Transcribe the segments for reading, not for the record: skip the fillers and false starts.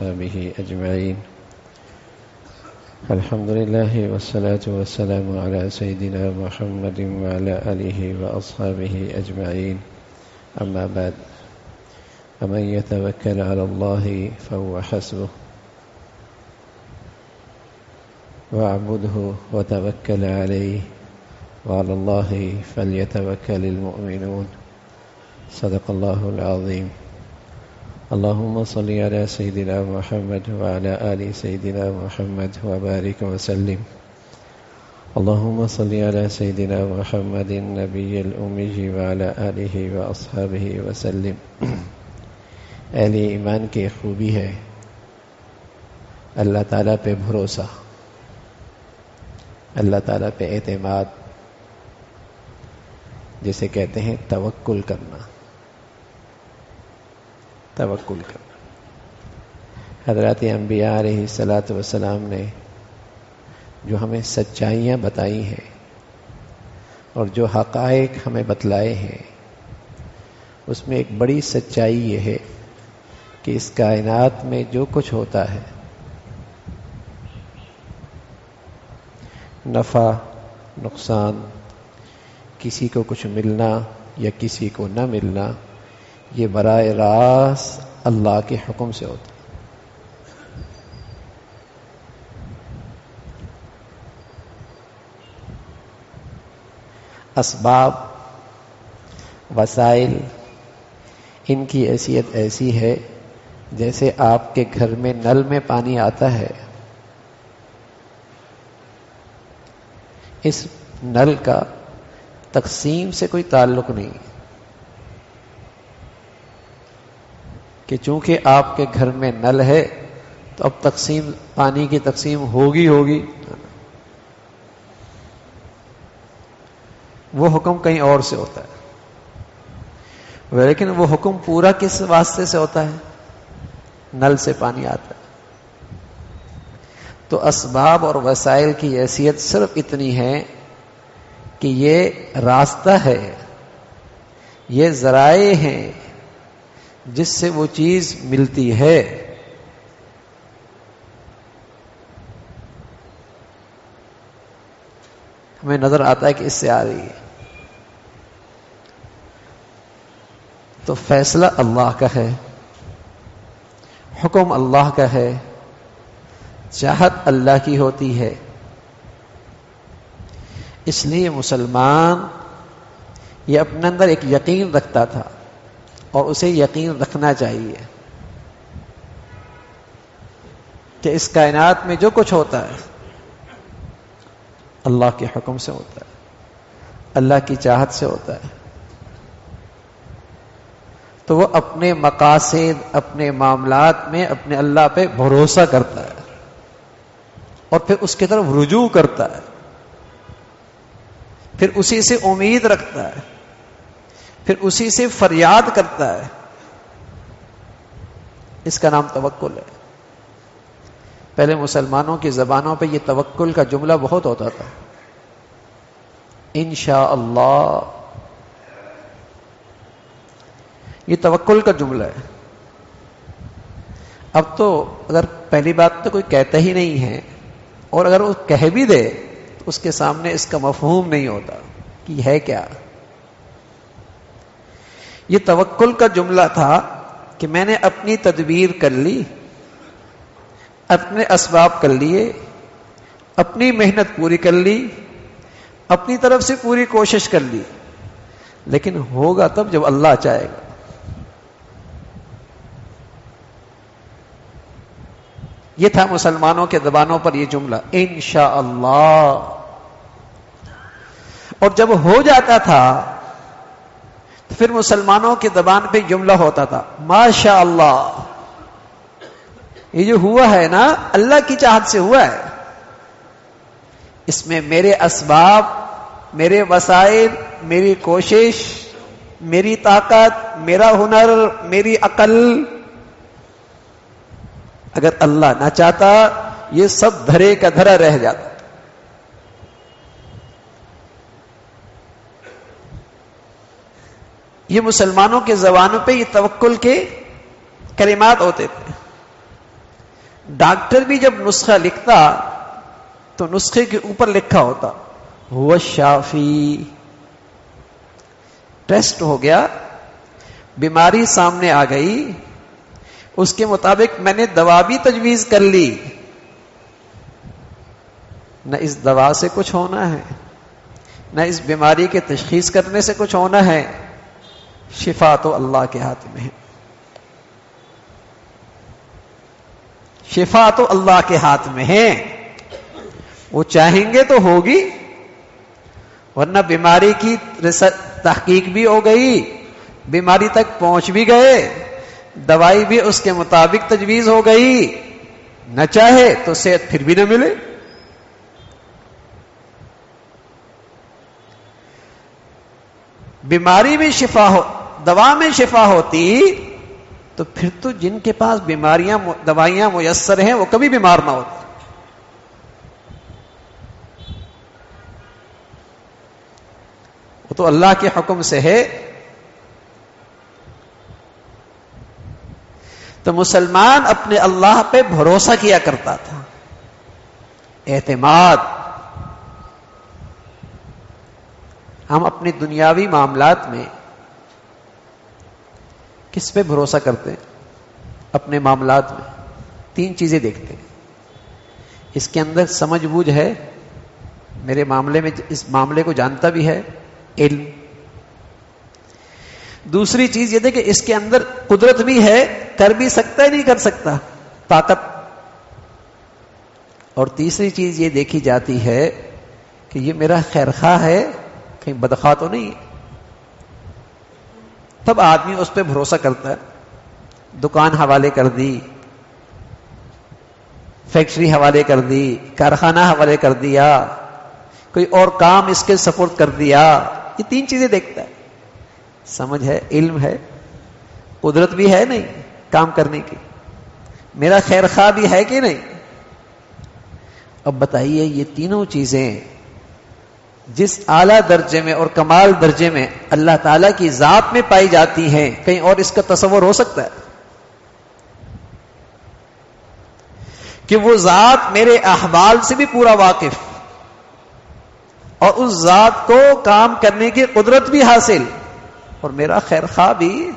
وأصحابه أجمعين. الحمد لله والصلاة والسلام على سيدنا محمد وعلى آله وأصحابه أجمعين. أما بعد، ومن يتوكل على الله فهو حسبه واعبده وتوكل عليه وعلى الله فليتوكل المؤمنون. صدق الله العظيم. اللهم صل على سيدنا محمد وعلى آل سيدنا محمد وبارك وسلم. اللهم صل على سيدنا محمد النبي الأمي وعلى آله وأصحابه وسلم. اہل ایمان کی خوبی ہے اللہ تعالیٰ پہ بھروسہ، اللہ تعالیٰ پہ اعتماد، جسے کہتے ہیں توکل کرنا. توکل کرنا. حضرات انبیاء علیہ الصلاۃ والسلام نے جو ہمیں سچائیاں بتائی ہیں اور جو حقائق ہمیں بتلائے ہیں، اس میں ایک بڑی سچائی یہ ہے کہ اس کائنات میں جو کچھ ہوتا ہے، نفع نقصان، کسی کو کچھ ملنا یا کسی کو نہ ملنا، یہ براہ راست اللہ کے حکم سے ہوتا ہے. اسباب، وسائل، ان کی حیثیت ایسی ہے جیسے آپ کے گھر میں نل میں پانی آتا ہے، اس نل کا تقسیم سے کوئی تعلق نہیں کہ چونکہ آپ کے گھر میں نل ہے تو اب تقسیم، پانی کی تقسیم ہوگی. وہ حکم کہیں اور سے ہوتا ہے، لیکن وہ حکم پورا کس واسطے سے ہوتا ہے؟ نل سے پانی آتا ہے. تو اسباب اور وسائل کی حیثیت صرف اتنی ہے کہ یہ راستہ ہے، یہ ذرائع ہیں جس سے وہ چیز ملتی ہے. ہمیں نظر آتا ہے کہ اس سے آ رہی ہے، تو فیصلہ اللہ کا ہے، حکم اللہ کا ہے، چاہت اللہ کی ہوتی ہے. اس لیے مسلمان یہ اپنے اندر ایک یقین رکھتا تھا اور اسے یقین رکھنا چاہیے کہ اس کائنات میں جو کچھ ہوتا ہے اللہ کے حکم سے ہوتا ہے، اللہ کی چاہت سے ہوتا ہے. تو وہ اپنے مقاصد، اپنے معاملات میں اپنے اللہ پہ بھروسہ کرتا ہے اور پھر اس کی طرف رجوع کرتا ہے، پھر اسی سے امید رکھتا ہے، پھر اسی سے فریاد کرتا ہے. اس کا نام توکل ہے. پہلے مسلمانوں کی زبانوں پہ یہ توکل کا جملہ بہت ہوتا تھا، انشاءاللہ. یہ توکل کا جملہ ہے. اب تو اگر پہلی بات تو کوئی کہتا ہی نہیں ہے، اور اگر وہ کہہ بھی دے تو اس کے سامنے اس کا مفہوم نہیں ہوتا کہ یہ ہے کیا. یہ توکل کا جملہ تھا کہ میں نے اپنی تدبیر کر لی، اپنے اسباب کر لیے، اپنی محنت پوری کر لی، اپنی طرف سے پوری کوشش کر لی، لیکن ہوگا تب جب اللہ چاہے گا. یہ تھا مسلمانوں کے زبانوں پر یہ جملہ انشاءاللہ. اور جب ہو جاتا تھا تو پھر مسلمانوں کی زبان پہ جملہ ہوتا تھا ماشاء اللہ. یہ جو ہوا ہے نا اللہ کی چاہت سے ہوا ہے، اس میں میرے اسباب، میرے وسائل، میری کوشش، میری طاقت، میرا ہنر، میری عقل، اگر اللہ نہ چاہتا یہ سب دھرے کا دھرا رہ جاتا. یہ مسلمانوں کے زبانوں پہ یہ توکل کے کلمات ہوتے تھے. ڈاکٹر بھی جب نسخہ لکھتا تو نسخے کے اوپر لکھا ہوتا هو الشافی. ٹیسٹ ہو گیا، بیماری سامنے آ گئی، اس کے مطابق میں نے دوا بھی تجویز کر لی، نہ اس دوا سے کچھ ہونا ہے، نہ اس بیماری کے تشخیص کرنے سے کچھ ہونا ہے، شفا تو اللہ کے ہاتھ میں ہے. شفا تو اللہ کے ہاتھ میں ہے، وہ چاہیں گے تو ہوگی، ورنہ بیماری کی تحقیق بھی ہو گئی، بیماری تک پہنچ بھی گئے، دوائی بھی اس کے مطابق تجویز ہو گئی، نہ چاہے تو صحت پھر بھی نہ ملے. بیماری میں شفا ہو، دوا میں شفا ہوتی تو پھر تو جن کے پاس بیماریاں دوائیاں میسر ہیں وہ کبھی بیمار نہ ہوتے. وہ تو اللہ کے حکم سے ہے. تو مسلمان اپنے اللہ پہ بھروسہ کیا کرتا تھا، اعتماد. ہم اپنے دنیاوی معاملات میں کس پہ بھروسہ کرتے ہیں؟ اپنے معاملات میں 3 چیزیں دیکھتے ہیں. اس کے اندر سمجھ بوجھ ہے، میرے معاملے میں اس معاملے کو جانتا بھی ہے، علم. دوسری چیز یہ ہے کہ اس کے اندر قدرت بھی ہے، کر بھی سکتا ہے نہیں کر سکتا، طاقت. اور تیسری چیز یہ دیکھی جاتی ہے کہ یہ میرا خیرخواہ ہے، کہیں بدخواہ تو نہیں. تب آدمی اس پہ بھروسہ کرتا ہے. دکان حوالے کر دی، فیکٹری حوالے کر دی، کارخانہ حوالے کر دیا، کوئی اور کام اس کے سپورٹ کر دیا. یہ 3 چیزیں دیکھتا ہے، سمجھ ہے، علم ہے، قدرت بھی ہے نہیں کام کرنے کی، میرا خیر خواہ بھی ہے کہ نہیں. اب بتائیے یہ تینوں چیزیں جس اعلیٰ درجے میں اور کمال درجے میں اللہ تعالی کی ذات میں پائی جاتی ہیں، کہیں اور اس کا تصور ہو سکتا ہے کہ وہ ذات میرے احوال سے بھی پورا واقف، اور اس ذات کو کام کرنے کی قدرت بھی حاصل، اور میرا خیر خواہ بھی.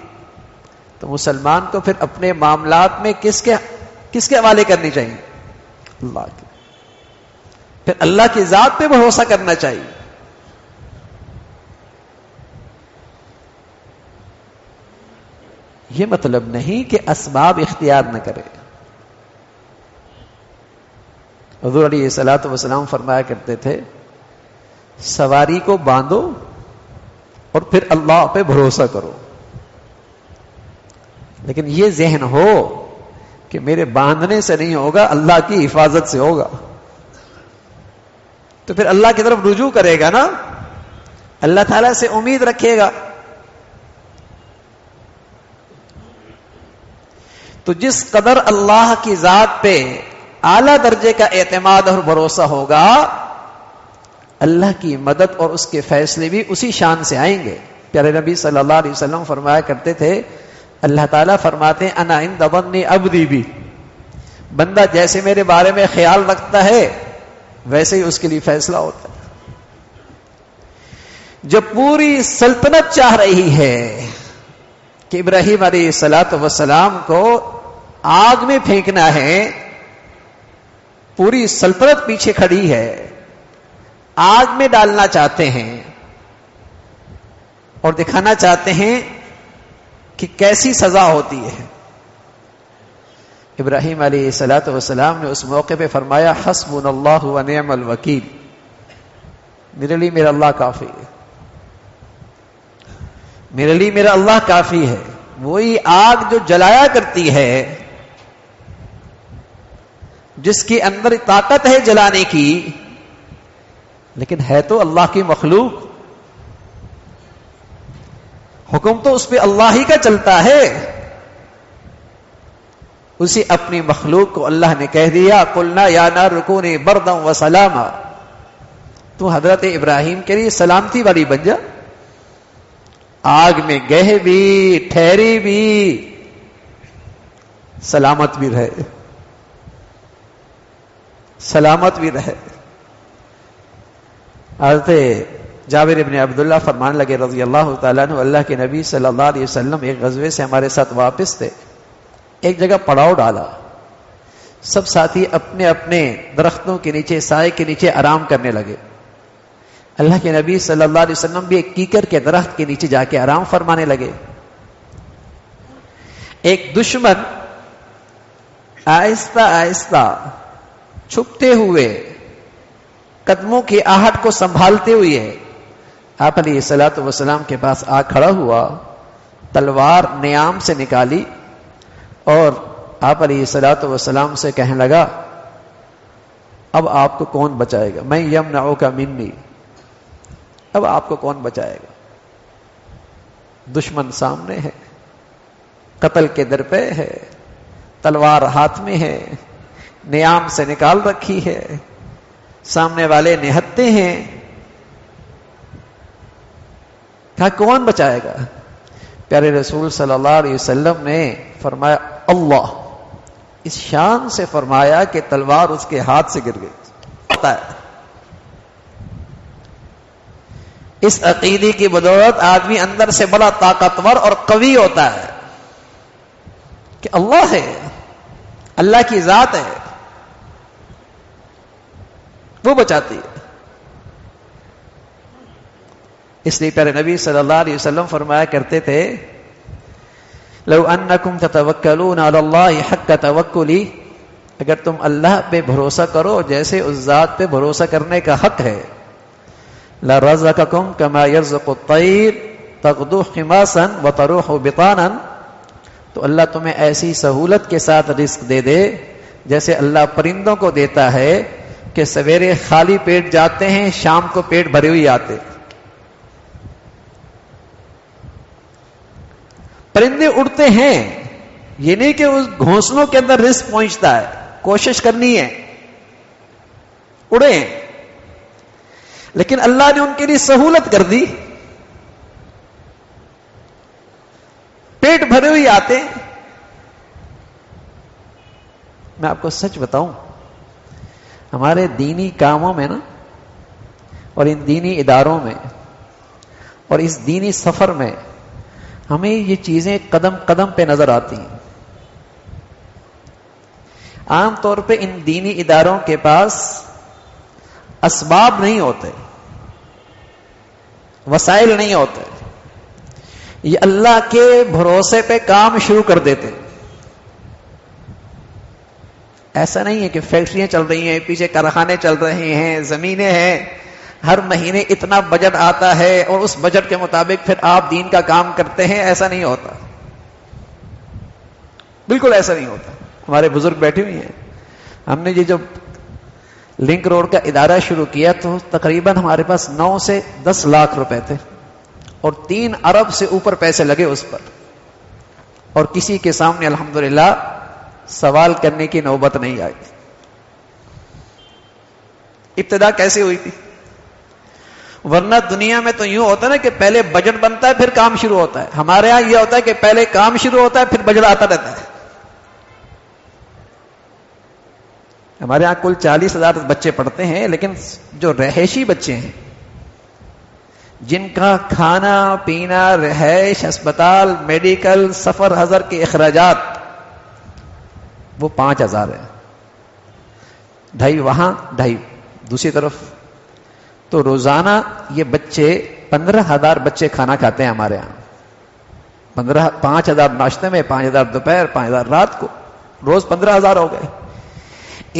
تو مسلمان کو پھر اپنے معاملات میں کس کے حوالے کرنی چاہیے؟ اللہ کے. پھر اللہ کی ذات پہ بھروسہ کرنا چاہیے. یہ مطلب نہیں کہ اسباب اختیار نہ کرے. حضور علیہ الصلوۃ والسلام فرمایا کرتے تھے سواری کو باندھو اور پھر اللہ پہ بھروسہ کرو. لیکن یہ ذہن ہو کہ میرے باندھنے سے نہیں ہوگا، اللہ کی حفاظت سے ہوگا. تو پھر اللہ کی طرف رجوع کرے گا نا، اللہ تعالیٰ سے امید رکھے گا. تو جس قدر اللہ کی ذات پہ اعلیٰ درجے کا اعتماد اور بھروسہ ہوگا، اللہ کی مدد اور اس کے فیصلے بھی اسی شان سے آئیں گے. پیارے نبی صلی اللہ علیہ وسلم فرمایا کرتے تھے، اللہ تعالیٰ فرماتے ہیں انا عند ظن عبدی بی، بندہ جیسے میرے بارے میں خیال رکھتا ہے ویسے ہی اس کے لیے فیصلہ ہوتا ہے. جب پوری سلطنت چاہ رہی ہے کہ ابراہیم علیہ الصلوۃ والسلام کو آگ میں پھینکنا ہے، پوری سلطنت پیچھے کھڑی ہے، آگ میں ڈالنا چاہتے ہیں اور دکھانا چاہتے ہیں کہ کیسی سزا ہوتی ہے. ابراہیم علیہ الصلوۃ والسلام نے اس موقع پہ فرمایا حسبنا اللہ ونعم الوکیل، میرے لیے میرا اللہ کافی ہے، میرے لیے میرا اللہ کافی ہے. وہی آگ جو جلایا کرتی ہے، جس کے اندر طاقت ہے جلانے کی، لیکن ہے تو اللہ کی مخلوق، حکم تو اس پہ اللہ ہی کا چلتا ہے. اسی اپنی مخلوق کو اللہ نے کہہ دیا قلنا یا نار کونی بردا وسلاما، تو حضرت ابراہیم کے لیے سلامتی والی بن جا، آگ میں گہے بھی، ٹھہری بھی، سلامت بھی رہے. سلامت بھی رہے. حضرت جابر ابن عبداللہ فرمانے لگے رضی اللہ تعالیٰ عنہ، اللہ کے نبی صلی اللہ علیہ وسلم ایک غزوے سے ہمارے ساتھ واپس تھے. ایک جگہ پڑاؤ ڈالا، سب ساتھی اپنے اپنے درختوں کے نیچے، سائے کے نیچے آرام کرنے لگے. اللہ کے نبی صلی اللہ علیہ وسلم بھی ایک کیکر کے درخت کے نیچے جا کے آرام فرمانے لگے. ایک دشمن آہستہ آہستہ چھپتے ہوئے قدموں کی آہٹ کو سنبھالتے ہوئے آپ علیہ الصلوۃ والسلام کے پاس آ کھڑا ہوا، تلوار نیام سے نکالی اور آپ علیہ الصلوۃ والسلام سے کہنے لگا اب آپ کو کون بچائے گا؟ میں یمنعک منی، اب آپ کو کون بچائے گا؟ دشمن سامنے ہے، قتل کے در پہ ہے، تلوار ہاتھ میں ہے، نیام سے نکال رکھی ہے، سامنے والے نہتے ہیں، کہا کون بچائے گا؟ پیارے رسول صلی اللہ علیہ وسلم نے فرمایا اللہ، اس شان سے فرمایا کہ تلوار اس کے ہاتھ سے گر گئی. اس عقیدے کی بدولت آدمی اندر سے بڑا طاقتور اور قوی ہوتا ہے کہ اللہ ہے، اللہ کی ذات ہے، وہ بچاتی ہے. اس لیے پیارے نبی صلی اللہ علیہ وسلم فرمایا کرتے تھے لو انکم تتوکلون علی اللہ حق توکلی، اگر تم اللہ پہ بھروسہ کرو جیسے اس ذات پہ بھروسہ کرنے کا حق ہے، لرزقکم کما یرزق الطیر تغدو خماسا وتروح بطانا، تو اللہ تمہیں ایسی سہولت کے ساتھ رزق دے دے جیسے اللہ پرندوں کو دیتا ہے کہ سویرے خالی پیٹ جاتے ہیں، شام کو پیٹ بھرے ہوئے آتے. پرندے اڑتے ہیں، یہ نہیں کہ اس گھونسلوں کے اندر رزق پہنچتا ہے، کوشش کرنی ہے اڑے، لیکن اللہ نے ان کے لیے سہولت کر دی، پیٹ بھرے ہوئے آتے. میں آپ کو سچ بتاؤں، ہمارے دینی کاموں میں نا، اور ان دینی اداروں میں اور اس دینی سفر میں ہمیں یہ چیزیں قدم قدم پہ نظر آتی ہیں. عام طور پہ ان دینی اداروں کے پاس اسباب نہیں ہوتے، وسائل نہیں ہوتے، یہ اللہ کے بھروسے پہ کام شروع کر دیتے. ایسا نہیں ہے کہ فیکٹریاں چل رہی ہیں، پیچھے کارخانے چل رہے ہیں، زمینیں ہیں، ہر مہینے اتنا بجٹ آتا ہے اور اس بجٹ کے مطابق پھر آپ دین کا کام کرتے ہیں. ایسا نہیں ہوتا، بالکل ایسا نہیں ہوتا. ہمارے بزرگ بیٹھے ہوئے ہیں، ہم نے یہ جب لنک روڈ کا ادارہ شروع کیا تو تقریباً ہمارے پاس 9 سے 10 لاکھ روپے تھے اور 3 ارب سے اوپر پیسے لگے اس پر، اور کسی کے سامنے الحمدللہ سوال کرنے کی نوبت نہیں آئی. ابتدا کیسے ہوئی تھی؟ ورنہ دنیا میں تو یوں ہوتا ہے نا کہ پہلے بجٹ بنتا ہے پھر کام شروع ہوتا ہے. ہمارے ہاں یہ ہوتا ہے کہ پہلے کام شروع ہوتا ہے پھر بجٹ آتا رہتا ہے. ہمارے ہاں کل 40,000 بچے پڑھتے ہیں، لیکن جو رہائشی بچے ہیں جن کا کھانا پینا، رہائش، اسپتال، میڈیکل، سفر حضر کے اخراجات، وہ 5,000 ہے. 2.5 وہاں 2.5 دوسری طرف. تو روزانہ یہ بچے 15,000 بچے کھانا کھاتے ہیں ہمارے ہاں. 5,000 ناشتے میں، 5,000 دوپہر، 5,000 رات کو، روز 15,000 ہو گئے.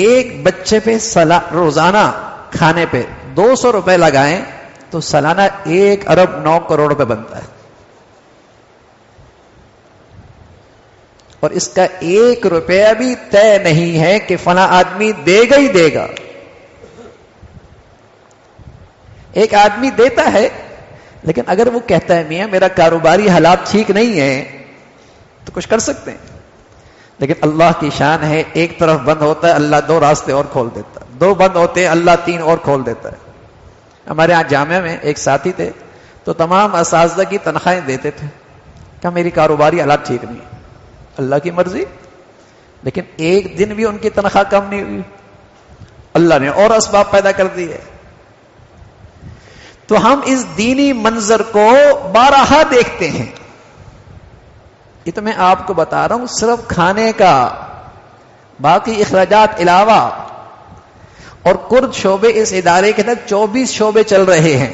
ایک بچے پہ روزانہ کھانے پہ 200 روپے لگائیں تو سالانہ 1 ارب 9 کروڑ روپے بنتا ہے. اور اس کا 1 روپیہ بھی طے نہیں ہے کہ فلاں آدمی دے گا ہی دے گا. ایک آدمی دیتا ہے، لیکن اگر وہ کہتا ہے میاں میرا کاروباری حالات ٹھیک نہیں ہے تو کچھ کر سکتے ہیں. لیکن اللہ کی شان ہے، ایک طرف بند ہوتا ہے اللہ 2 راستے اور کھول دیتا ہے، 2 بند ہوتے ہیں اللہ 3 اور کھول دیتا ہے. ہمارے ہاں جامعہ میں ایک ساتھی تھے تو تمام اساتذہ کی تنخواہیں دیتے تھے کہ میری کاروباری حالات ٹھیک نہیں، اللہ کی مرضی، لیکن ایک دن بھی ان کی تنخواہ کم نہیں ہوئی. اللہ نے اور اسباب پیدا کر دیے. تو ہم اس دینی منظر کو بارہا دیکھتے ہیں. یہ تو میں آپ کو بتا رہا ہوں صرف کھانے کا، باقی اخراجات علاوہ. اور کرد شعبے اس ادارے کے تحت 24 شعبے چل رہے ہیں.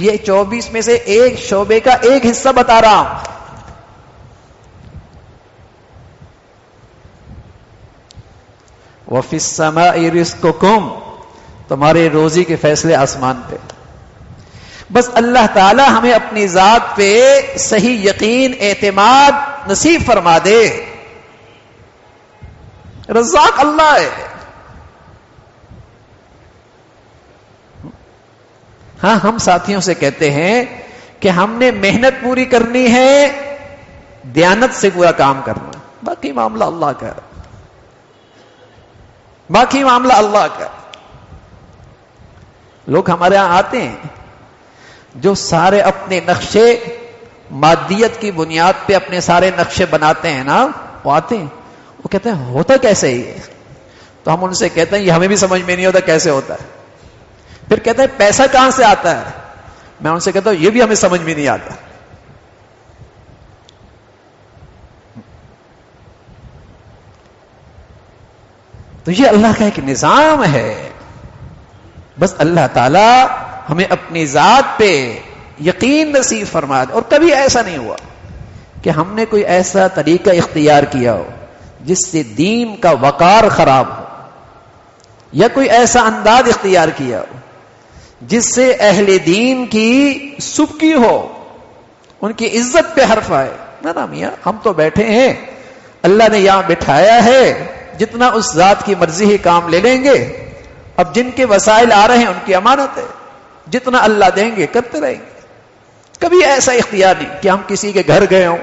یہ 24 میں سے ایک شعبے کا ایک حصہ بتا رہا ہوں. وَفِي السَّمَاءِ رِزْقُكُمْ، تمہارے روزی کے فیصلے آسمان پہ. بس اللہ تعالی ہمیں اپنی ذات پہ صحیح یقین اعتماد نصیب فرما دے. رزاق اللہ ہے. ہاں ہم ساتھیوں سے کہتے ہیں کہ ہم نے محنت پوری کرنی ہے، دیانت سے پورا کام کرنا، باقی معاملہ اللہ کا، باقی معاملہ اللہ کا. لوگ ہمارے ہاں آتے ہیں جو سارے اپنے نقشے مادیت کی بنیاد پہ اپنے سارے نقشے بناتے ہیں نا، وہ آتے ہیں وہ کہتے ہیں ہوتا کیسے ہی. تو ہم ان سے کہتے ہیں یہ ہمیں بھی سمجھ میں نہیں ہوتا کیسے ہوتا ہے. پھر کہتے ہیں پیسہ کہاں سے آتا ہے. میں ان سے کہتا ہوں یہ بھی ہمیں سمجھ میں نہیں آتا. تو یہ اللہ کا ایک نظام ہے. بس اللہ تعالی ہمیں اپنی ذات پہ یقین نصیب فرما دے. اور کبھی ایسا نہیں ہوا کہ ہم نے کوئی ایسا طریقہ اختیار کیا ہو جس سے دین کا وقار خراب ہو، یا کوئی ایسا انداز اختیار کیا ہو جس سے اہل دین کی سبکی ہو، ان کی عزت پہ حرف آئے. نا میاں ہم تو بیٹھے ہیں، اللہ نے یہاں بٹھایا ہے، جتنا اس ذات کی مرضی ہی کام لے لیں گے. اب جن کے وسائل آ رہے ہیں ان کی امانت ہے، جتنا اللہ دیں گے کرتے رہیں گے. کبھی ایسا اختیار نہیں کہ ہم کسی کے گھر گئے ہوں،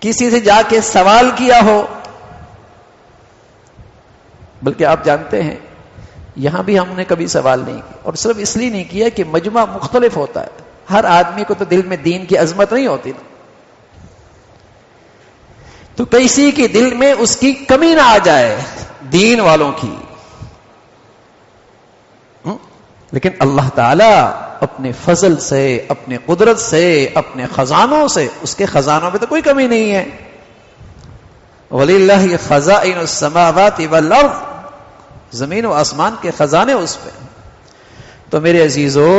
کسی سے جا کے سوال کیا ہو. بلکہ آپ جانتے ہیں یہاں بھی ہم نے کبھی سوال نہیں کیا، اور صرف اس لیے نہیں کیا کہ مجمع مختلف ہوتا ہے. ہر آدمی کو تو دل میں دین کی عظمت نہیں ہوتی نا، تو کسی کے دل میں اس کی کمی نہ آ جائے دین والوں کی. لیکن اللہ تعالی اپنے فضل سے، اپنے قدرت سے، اپنے خزانوں سے، اس کے خزانوں میں تو کوئی کمی نہیں ہے. وَلِلَّهِ خَزَائِنُ السَّمَاوَاتِ وَالْأَرْضِ، زمین و آسمان کے خزانے اس پہ. تو میرے عزیزو،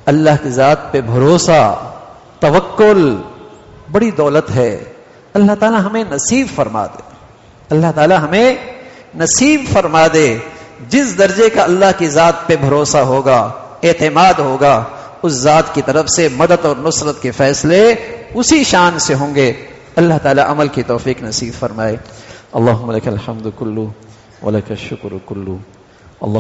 اللہ کی ذات پہ بھروسہ، توکل بڑی دولت ہے. اللہ تعالی ہمیں نصیب فرما دے، اللہ تعالی ہمیں نصیب فرما دے. جس درجے کا اللہ کی ذات پہ بھروسہ ہوگا، اعتماد ہوگا، اس ذات کی طرف سے مدد اور نصرت کے فیصلے اسی شان سے ہوں گے. اللہ تعالی عمل کی توفیق نصیب فرمائے. اللہم لک الحمد کلو ولک الشکر کلو. اللہ